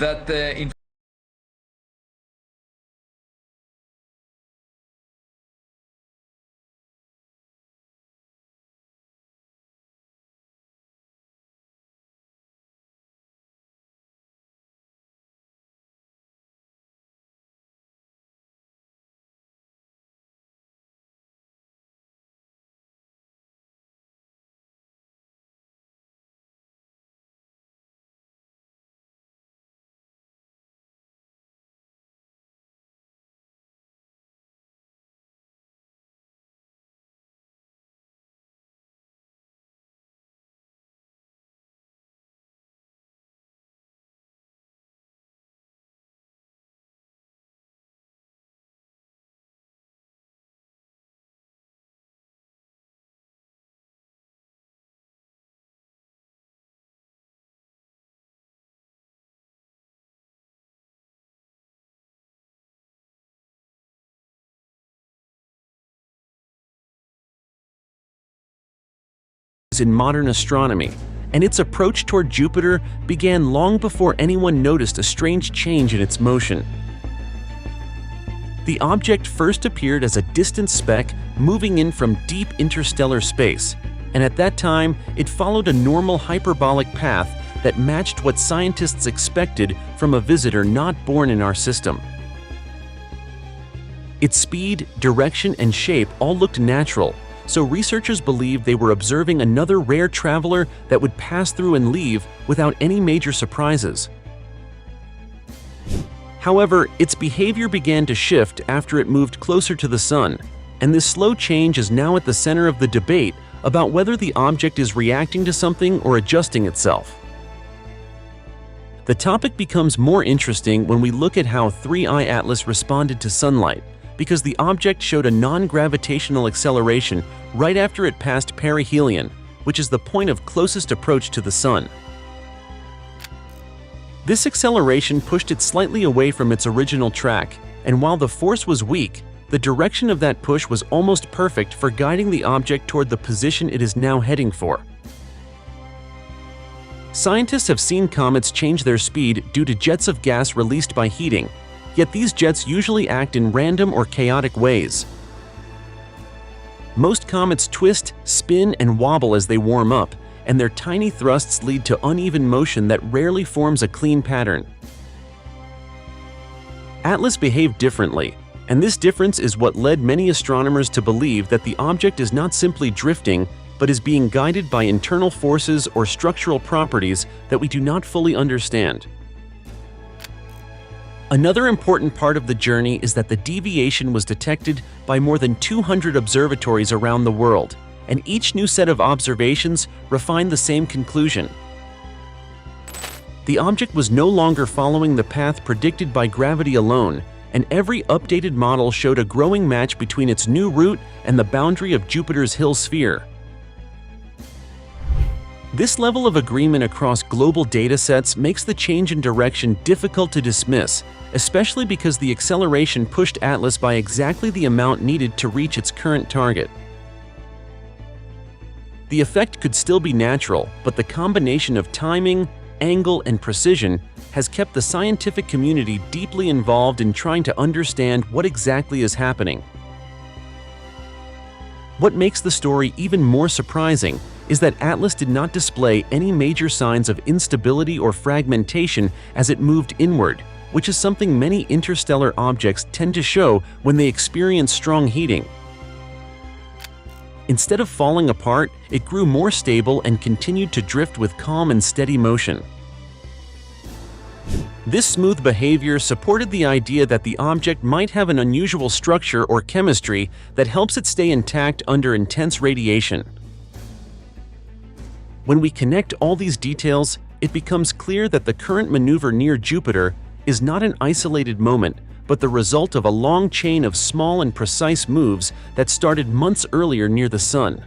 that the in modern astronomy, and its approach toward Jupiter began long before anyone noticed a strange change in its motion. The object first appeared as a distant speck moving in from deep interstellar space, and at that time it followed a normal hyperbolic path that matched what scientists expected from a visitor not born in our system. Its speed, direction, and shape all looked natural, so researchers believed they were observing another rare traveler that would pass through and leave without any major surprises. However, its behavior began to shift after it moved closer to the Sun, and this slow change is now at the center of the debate about whether the object is reacting to something or adjusting itself. The topic becomes more interesting when we look at how 3I Atlas responded to sunlight, because the object showed a non-gravitational acceleration right after it passed perihelion, which is the point of closest approach to the Sun. This acceleration pushed it slightly away from its original track, and while the force was weak, the direction of that push was almost perfect for guiding the object toward the position it is now heading for. Scientists have seen comets change their speed due to jets of gas released by heating, yet these jets usually act in random or chaotic ways. Most comets twist, spin, and wobble as they warm up, and their tiny thrusts lead to uneven motion that rarely forms a clean pattern. Atlas behaved differently, and this difference is what led many astronomers to believe that the object is not simply drifting, but is being guided by internal forces or structural properties that we do not fully understand. Another important part of the journey is that the deviation was detected by more than 200 observatories around the world, and each new set of observations refined the same conclusion. The object was no longer following the path predicted by gravity alone, and every updated model showed a growing match between its new route and the boundary of Jupiter's Hill sphere. This level of agreement across global datasets makes the change in direction difficult to dismiss, especially because the acceleration pushed Atlas by exactly the amount needed to reach its current target. The effect could still be natural, but the combination of timing, angle, and precision has kept the scientific community deeply involved in trying to understand what exactly is happening. What makes the story even more surprising is that Atlas did not display any major signs of instability or fragmentation as it moved inward, which is something many interstellar objects tend to show when they experience strong heating. Instead of falling apart, it grew more stable and continued to drift with calm and steady motion. This smooth behavior supported the idea that the object might have an unusual structure or chemistry that helps it stay intact under intense radiation. When we connect all these details, it becomes clear that the current maneuver near Jupiter is not an isolated moment, but the result of a long chain of small and precise moves that started months earlier near the Sun.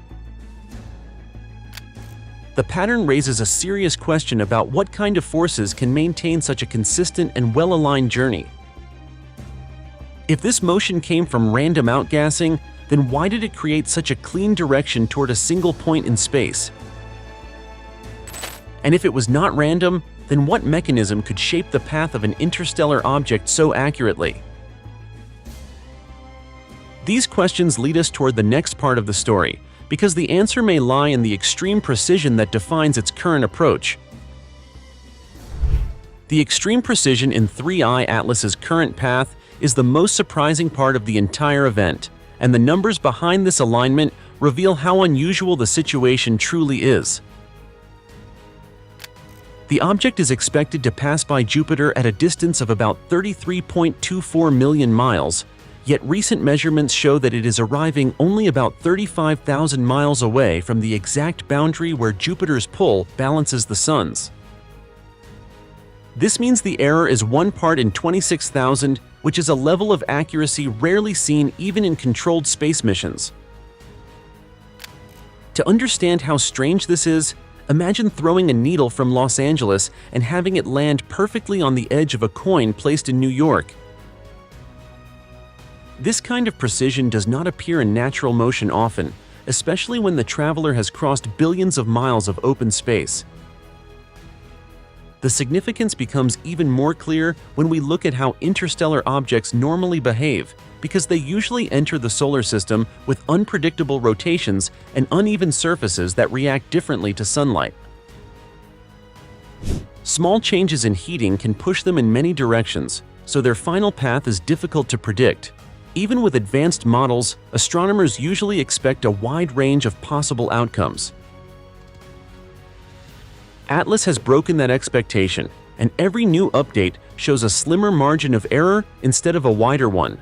The pattern raises a serious question about what kind of forces can maintain such a consistent and well-aligned journey. If this motion came from random outgassing, then why did it create such a clean direction toward a single point in space? And if it was not random, then what mechanism could shape the path of an interstellar object so accurately? These questions lead us toward the next part of the story, because the answer may lie in the extreme precision that defines its current approach. The extreme precision in 3I Atlas's current path is the most surprising part of the entire event, and the numbers behind this alignment reveal how unusual the situation truly is. The object is expected to pass by Jupiter at a distance of about 33.24 million miles, yet recent measurements show that it is arriving only about 35,000 miles away from the exact boundary where Jupiter's pull balances the Sun's. This means the error is 1 part in 26,000, which is a level of accuracy rarely seen even in controlled space missions. To understand how strange this is, imagine throwing a needle from Los Angeles and having it land perfectly on the edge of a coin placed in New York. This kind of precision does not appear in natural motion often, especially when the traveler has crossed billions of miles of open space. The significance becomes even more clear when we look at how interstellar objects normally behave, because they usually enter the solar system with unpredictable rotations and uneven surfaces that react differently to sunlight. Small changes in heating can push them in many directions, so their final path is difficult to predict. Even with advanced models, astronomers usually expect a wide range of possible outcomes. Atlas has broken that expectation, and every new update shows a slimmer margin of error instead of a wider one.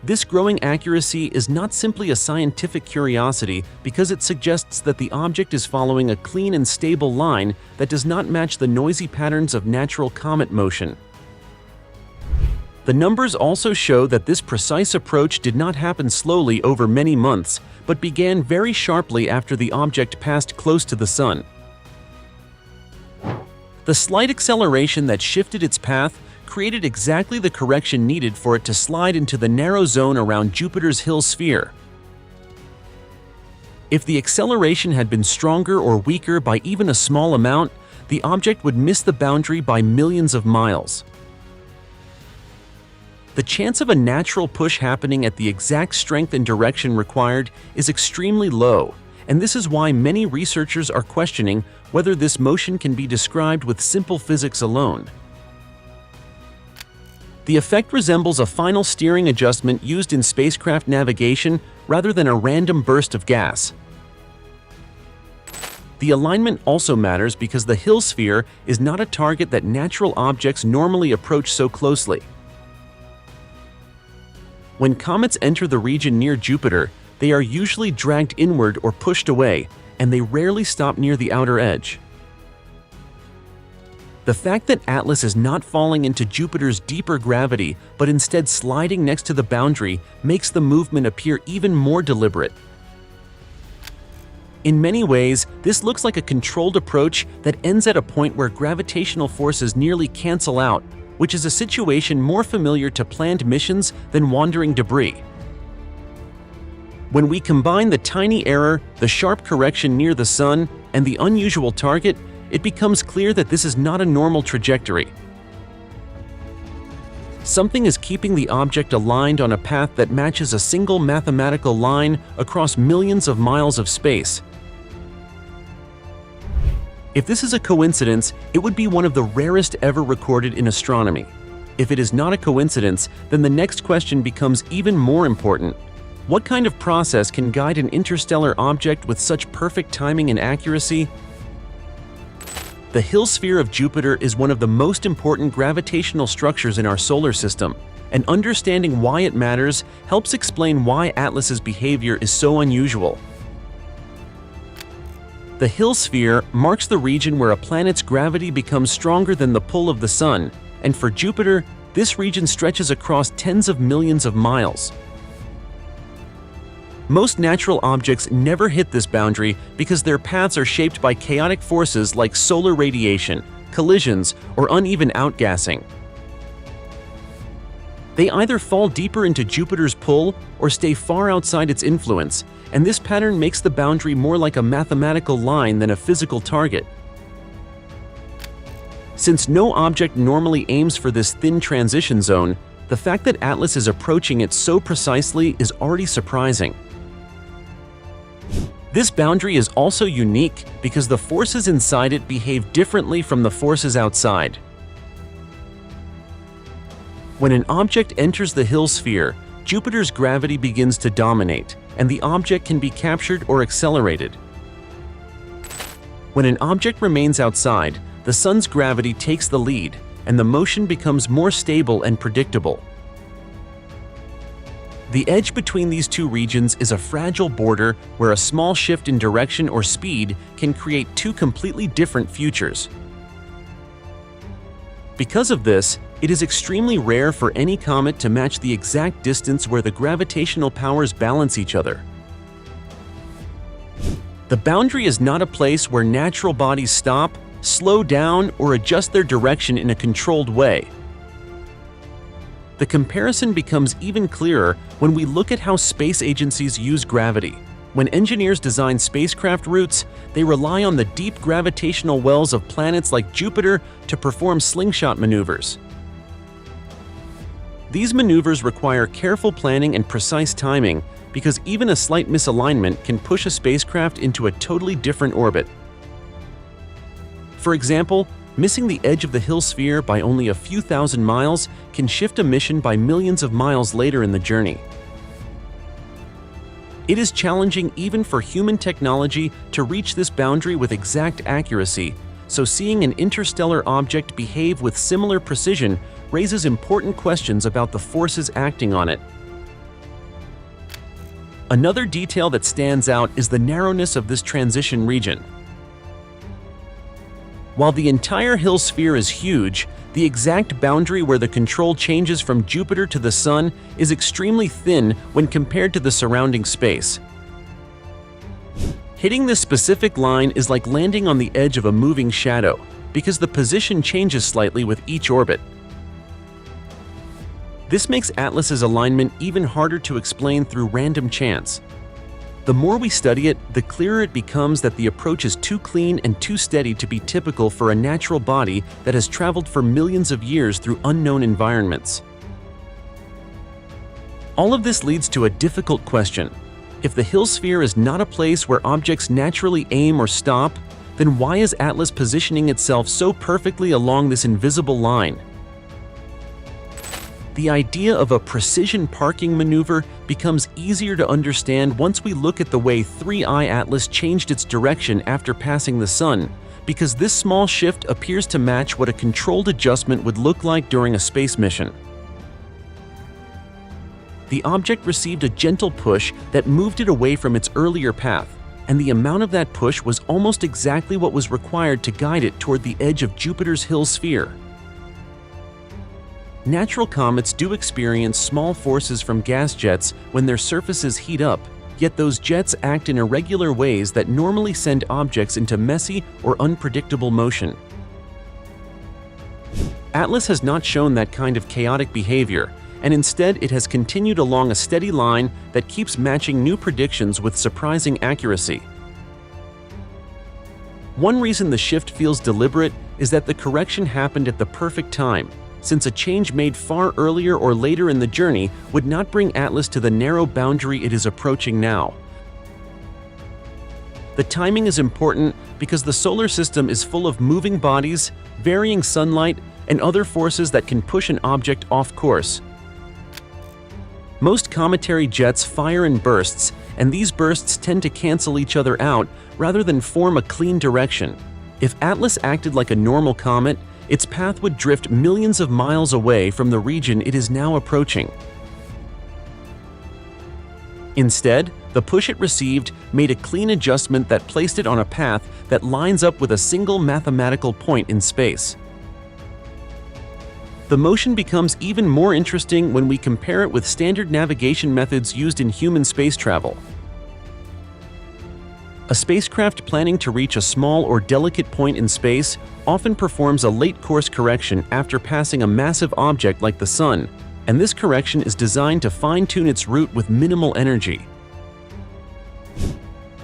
This growing accuracy is not simply a scientific curiosity because it suggests that the object is following a clean and stable line that does not match the noisy patterns of natural comet motion. The numbers also show that this precise approach did not happen slowly over many months, but began very sharply after the object passed close to the Sun. The slight acceleration that shifted its path created exactly the correction needed for it to slide into the narrow zone around Jupiter's Hill sphere. If the acceleration had been stronger or weaker by even a small amount, the object would miss the boundary by millions of miles. The chance of a natural push happening at the exact strength and direction required is extremely low, and this is why many researchers are questioning whether this motion can be described with simple physics alone. The effect resembles a final steering adjustment used in spacecraft navigation rather than a random burst of gas. The alignment also matters because the Hill sphere is not a target that natural objects normally approach so closely. When comets enter the region near Jupiter, they are usually dragged inward or pushed away, and they rarely stop near the outer edge. The fact that Atlas is not falling into Jupiter's deeper gravity, but instead sliding next to the boundary, makes the movement appear even more deliberate. In many ways, this looks like a controlled approach that ends at a point where gravitational forces nearly cancel out, which is a situation more familiar to planned missions than wandering debris. When we combine the tiny error, the sharp correction near the Sun, and the unusual target, it becomes clear that this is not a normal trajectory. Something is keeping the object aligned on a path that matches a single mathematical line across millions of miles of space. If this is a coincidence, it would be one of the rarest ever recorded in astronomy. If it is not a coincidence, then the next question becomes even more important. What kind of process can guide an interstellar object with such perfect timing and accuracy? The Hill sphere of Jupiter is one of the most important gravitational structures in our solar system, and understanding why it matters helps explain why Atlas's behavior is so unusual. The Hill sphere marks the region where a planet's gravity becomes stronger than the pull of the Sun, and for Jupiter, this region stretches across tens of millions of miles. Most natural objects never hit this boundary because their paths are shaped by chaotic forces like solar radiation, collisions, or uneven outgassing. They either fall deeper into Jupiter's pull or stay far outside its influence, and this pattern makes the boundary more like a mathematical line than a physical target. Since no object normally aims for this thin transition zone, the fact that Atlas is approaching it so precisely is already surprising. This boundary is also unique because the forces inside it behave differently from the forces outside. When an object enters the Hill sphere, Jupiter's gravity begins to dominate, and the object can be captured or accelerated. When an object remains outside, the Sun's gravity takes the lead, and the motion becomes more stable and predictable. The edge between these two regions is a fragile border where a small shift in direction or speed can create two completely different futures. Because of this, it is extremely rare for any comet to match the exact distance where the gravitational powers balance each other. The boundary is not a place where natural bodies stop, slow down, or adjust their direction in a controlled way. The comparison becomes even clearer when we look at how space agencies use gravity. When engineers design spacecraft routes, they rely on the deep gravitational wells of planets like Jupiter to perform slingshot maneuvers. These maneuvers require careful planning and precise timing because even a slight misalignment can push a spacecraft into a totally different orbit. For example, missing the edge of the Hill sphere by only a few thousand miles can shift a mission by millions of miles later in the journey. It is challenging even for human technology to reach this boundary with exact accuracy, so seeing an interstellar object behave with similar precision raises important questions about the forces acting on it. Another detail that stands out is the narrowness of this transition region. While the entire Hill sphere is huge, the exact boundary where the control changes from Jupiter to the Sun is extremely thin when compared to the surrounding space. Hitting this specific line is like landing on the edge of a moving shadow, because the position changes slightly with each orbit. This makes Atlas's alignment even harder to explain through random chance. The more we study it, the clearer it becomes that the approach is too clean and too steady to be typical for a natural body that has traveled for millions of years through unknown environments. All of this leads to a difficult question. If the Hill sphere is not a place where objects naturally aim or stop, then why is Atlas positioning itself so perfectly along this invisible line? The idea of a precision parking maneuver becomes easier to understand once we look at the way 3I Atlas changed its direction after passing the Sun, because this small shift appears to match what a controlled adjustment would look like during a space mission. The object received a gentle push that moved it away from its earlier path, and the amount of that push was almost exactly what was required to guide it toward the edge of Jupiter's Hill sphere. Natural comets do experience small forces from gas jets when their surfaces heat up, yet those jets act in irregular ways that normally send objects into messy or unpredictable motion. Atlas has not shown that kind of chaotic behavior, and instead it has continued along a steady line that keeps matching new predictions with surprising accuracy. One reason the shift feels deliberate is that the correction happened at the perfect time, since a change made far earlier or later in the journey would not bring Atlas to the narrow boundary it is approaching now. The timing is important because the solar system is full of moving bodies, varying sunlight, and other forces that can push an object off course. Most cometary jets fire in bursts, and these bursts tend to cancel each other out rather than form a clean direction. If Atlas acted like a normal comet, its path would drift millions of miles away from the region it is now approaching. Instead, the push it received made a clean adjustment that placed it on a path that lines up with a single mathematical point in space. The motion becomes even more interesting when we compare it with standard navigation methods used in human space travel. A spacecraft planning to reach a small or delicate point in space often performs a late course correction after passing a massive object like the Sun, and this correction is designed to fine-tune its route with minimal energy.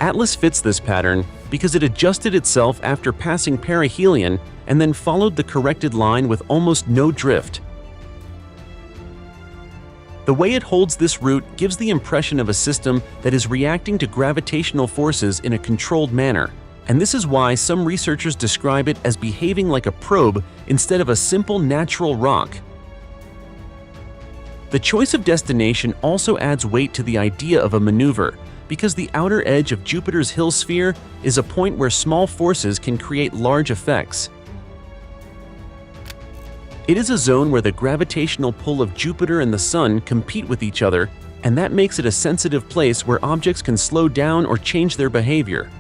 Atlas fits this pattern because it adjusted itself after passing perihelion and then followed the corrected line with almost no drift. The way it holds this route gives the impression of a system that is reacting to gravitational forces in a controlled manner, and this is why some researchers describe it as behaving like a probe instead of a simple natural rock. The choice of destination also adds weight to the idea of a maneuver, because the outer edge of Jupiter's Hill sphere is a point where small forces can create large effects. It is a zone where the gravitational pull of Jupiter and the Sun compete with each other, and that makes it a sensitive place where objects can slow down or change their behavior.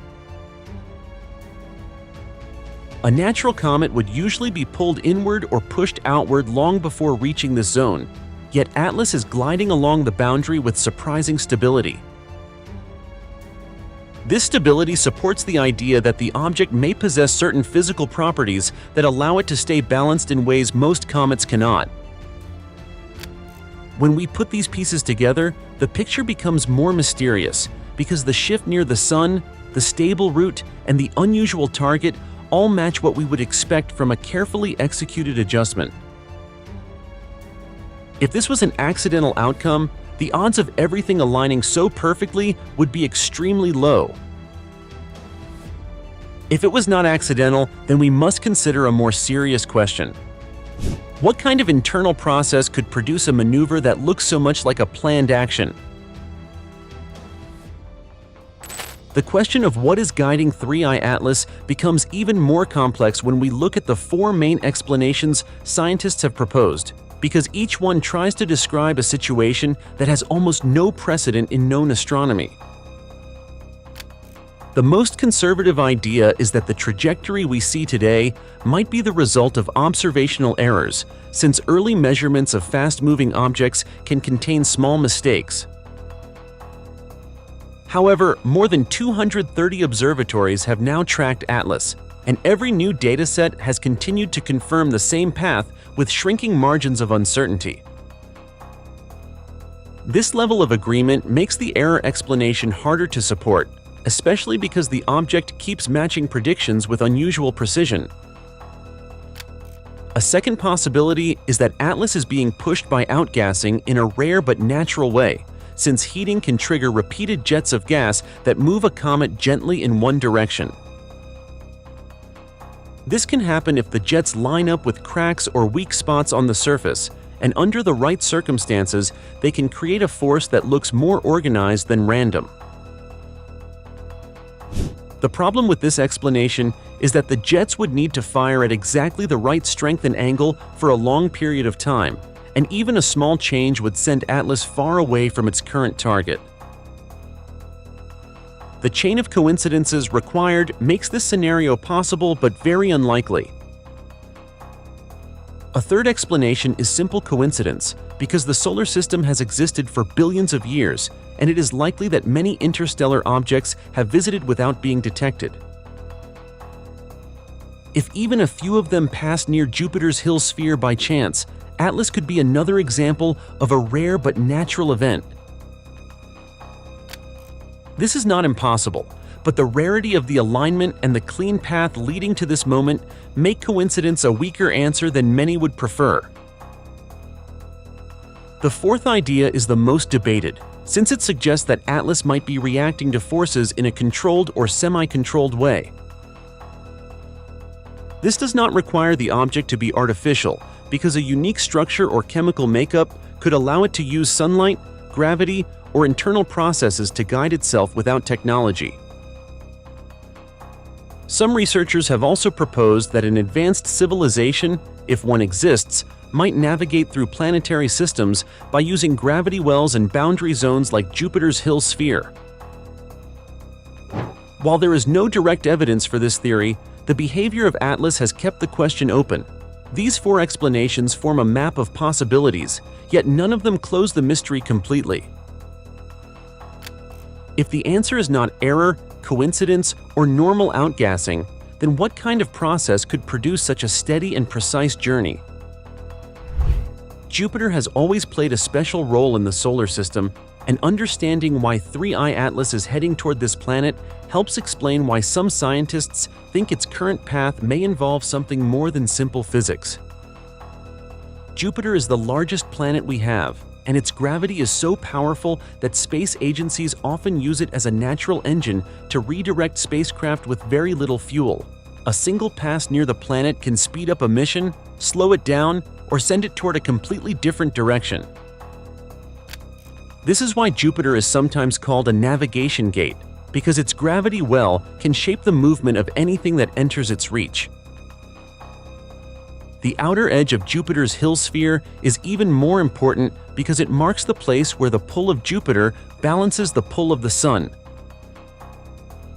A natural comet would usually be pulled inward or pushed outward long before reaching this zone, yet Atlas is gliding along the boundary with surprising stability. This stability supports the idea that the object may possess certain physical properties that allow it to stay balanced in ways most comets cannot. When we put these pieces together, the picture becomes more mysterious because the shift near the Sun, the stable route, and the unusual target all match what we would expect from a carefully executed adjustment. If this was an accidental outcome, the odds of everything aligning so perfectly would be extremely low. If it was not accidental, then we must consider a more serious question. What kind of internal process could produce a maneuver that looks so much like a planned action? The question of what is guiding 3I Atlas becomes even more complex when we look at the four main explanations scientists have proposed, because each one tries to describe a situation that has almost no precedent in known astronomy. The most conservative idea is that the trajectory we see today might be the result of observational errors, since early measurements of fast-moving objects can contain small mistakes. However, more than 230 observatories have now tracked Atlas, and every new dataset has continued to confirm the same path with shrinking margins of uncertainty. This level of agreement makes the error explanation harder to support, especially because the object keeps matching predictions with unusual precision. A second possibility is that Atlas is being pushed by outgassing in a rare but natural way, since heating can trigger repeated jets of gas that move a comet gently in one direction. This can happen if the jets line up with cracks or weak spots on the surface, and under the right circumstances, they can create a force that looks more organized than random. The problem with this explanation is that the jets would need to fire at exactly the right strength and angle for a long period of time, and even a small change would send Atlas far away from its current target. The chain of coincidences required makes this scenario possible but very unlikely. A third explanation is simple coincidence, because the solar system has existed for billions of years, and it is likely that many interstellar objects have visited without being detected. If even a few of them passed near Jupiter's Hill sphere by chance, Atlas could be another example of a rare but natural event. This is not impossible, but the rarity of the alignment and the clean path leading to this moment make coincidence a weaker answer than many would prefer. The fourth idea is the most debated, since it suggests that Atlas might be reacting to forces in a controlled or semi-controlled way. This does not require the object to be artificial, because a unique structure or chemical makeup could allow it to use sunlight, gravity, or internal processes to guide itself without technology. Some researchers have also proposed that an advanced civilization, if one exists, might navigate through planetary systems by using gravity wells and boundary zones like Jupiter's Hill sphere. While there is no direct evidence for this theory, the behavior of Atlas has kept the question open. These four explanations form a map of possibilities, yet none of them close the mystery completely. If the answer is not error, coincidence, or normal outgassing, then what kind of process could produce such a steady and precise journey? Jupiter has always played a special role in the solar system, And understanding why 3I Atlas is heading toward this planet helps explain why some scientists think its current path may involve something more than simple physics. Jupiter is the largest planet we have, and its gravity is so powerful that space agencies often use it as a natural engine to redirect spacecraft with very little fuel. A single pass near the planet can speed up a mission, slow it down, or send it toward a completely different direction. This is why Jupiter is sometimes called a navigation gate, because its gravity well can shape the movement of anything that enters its reach. The outer edge of Jupiter's Hill sphere is even more important because it marks the place where the pull of Jupiter balances the pull of the Sun.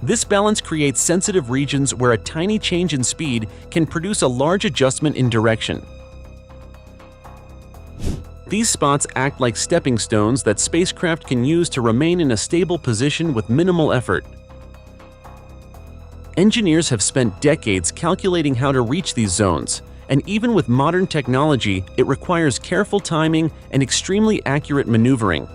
This balance creates sensitive regions where a tiny change in speed can produce a large adjustment in direction. These spots act like stepping stones that spacecraft can use to remain in a stable position with minimal effort. Engineers have spent decades calculating how to reach these zones, and even with modern technology, it requires careful timing and extremely accurate maneuvering.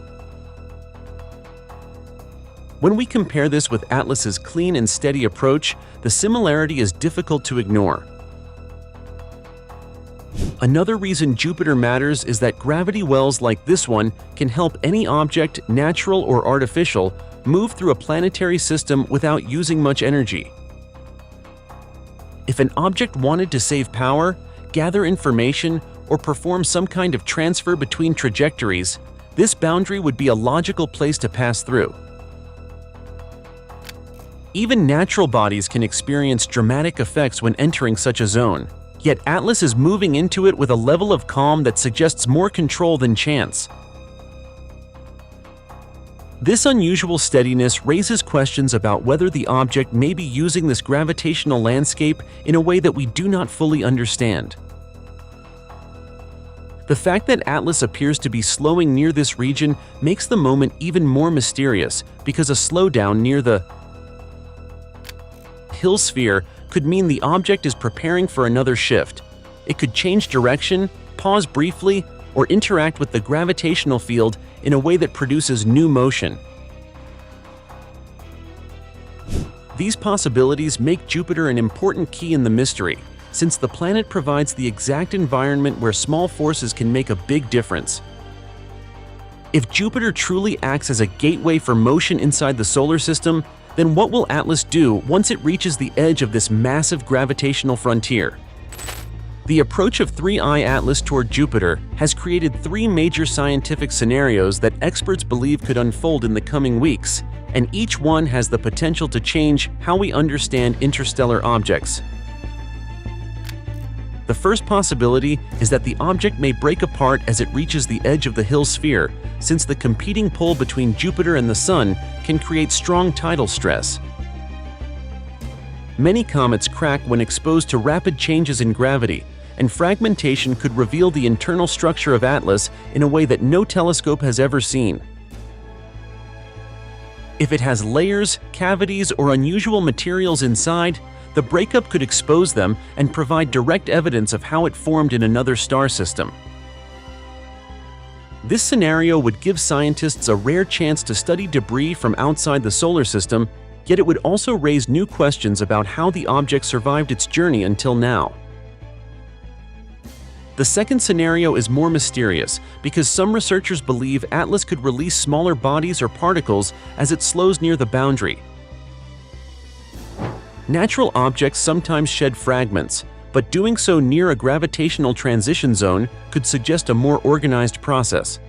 When we compare this with Atlas's clean and steady approach, the similarity is difficult to ignore. Another reason Jupiter matters is that gravity wells like this one can help any object, natural or artificial, move through a planetary system without using much energy. If an object wanted to save power, gather information, or perform some kind of transfer between trajectories, this boundary would be a logical place to pass through. Even natural bodies can experience dramatic effects when entering such a zone, yet Atlas is moving into it with a level of calm that suggests more control than chance. This unusual steadiness raises questions about whether the object may be using this gravitational landscape in a way that we do not fully understand. The fact that Atlas appears to be slowing near this region makes the moment even more mysterious because a slowdown near the Hill sphere could mean the object is preparing for another shift. It could change direction, pause briefly, or interact with the gravitational field in a way that produces new motion. These possibilities make Jupiter an important key in the mystery, since the planet provides the exact environment where small forces can make a big difference. If Jupiter truly acts as a gateway for motion inside the solar system, then what will Atlas do once it reaches the edge of this massive gravitational frontier? The approach of 3I Atlas toward Jupiter has created three major scientific scenarios that experts believe could unfold in the coming weeks, and each one has the potential to change how we understand interstellar objects. The first possibility is that the object may break apart as it reaches the edge of the Hill sphere, since the competing pull between Jupiter and the Sun can create strong tidal stress. Many comets crack when exposed to rapid changes in gravity, and fragmentation could reveal the internal structure of Atlas in a way that no telescope has ever seen. If it has layers, cavities, or unusual materials inside, the breakup could expose them and provide direct evidence of how it formed in another star system. This scenario would give scientists a rare chance to study debris from outside the solar system, yet it would also raise new questions about how the object survived its journey until now. The second scenario is more mysterious because some researchers believe Atlas could release smaller bodies or particles as it slows near the boundary. Natural objects sometimes shed fragments, but doing so near a gravitational transition zone could suggest a more organized process.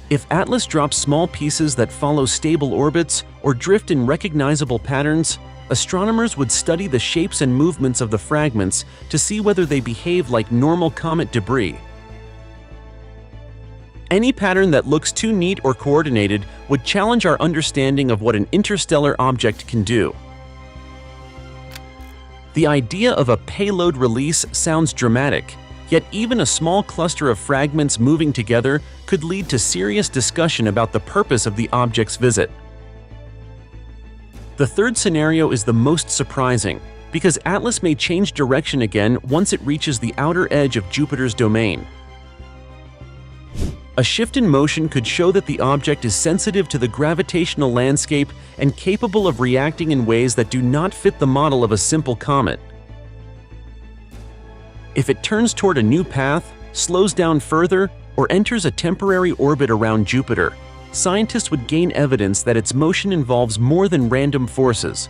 If Atlas drops small pieces that follow stable orbits or drift in recognizable patterns, astronomers would study the shapes and movements of the fragments to see whether they behave like normal comet debris. Any pattern that looks too neat or coordinated would challenge our understanding of what an interstellar object can do. The idea of a payload release sounds dramatic, yet even a small cluster of fragments moving together could lead to serious discussion about the purpose of the object's visit. The third scenario is the most surprising, because Atlas may change direction again once it reaches the outer edge of Jupiter's domain. A shift in motion could show that the object is sensitive to the gravitational landscape and capable of reacting in ways that do not fit the model of a simple comet. If it turns toward a new path, slows down further, or enters a temporary orbit around Jupiter, scientists would gain evidence that its motion involves more than random forces.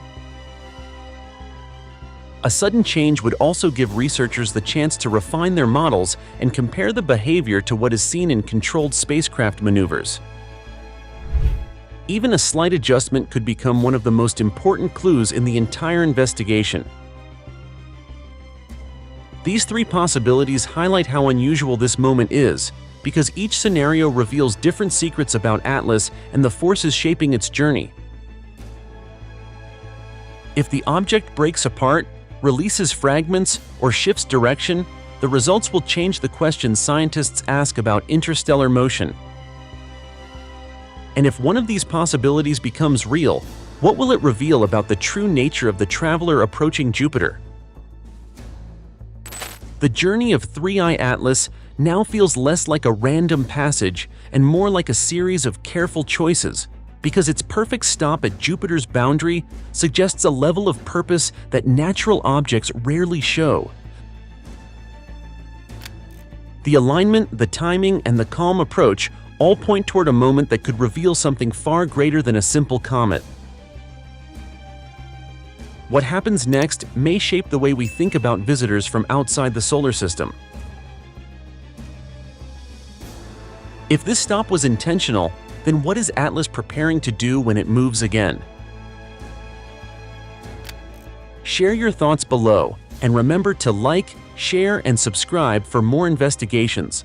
A sudden change would also give researchers the chance to refine their models and compare the behavior to what is seen in controlled spacecraft maneuvers. Even a slight adjustment could become one of the most important clues in the entire investigation. These three possibilities highlight how unusual this moment is, because each scenario reveals different secrets about Atlas and the forces shaping its journey. If the object breaks apart, releases fragments, or shifts direction, the results will change the questions scientists ask about interstellar motion. And if one of these possibilities becomes real, what will it reveal about the true nature of the traveler approaching Jupiter? The journey of 3i Atlas now feels less like a random passage and more like a series of careful choices, because its perfect stop at Jupiter's boundary suggests a level of purpose that natural objects rarely show. The alignment, the timing, and the calm approach all point toward a moment that could reveal something far greater than a simple comet. What happens next may shape the way we think about visitors from outside the solar system. If this stop was intentional, then what is Atlas preparing to do when it moves again? Share your thoughts below, and remember to like, share, and subscribe for more investigations.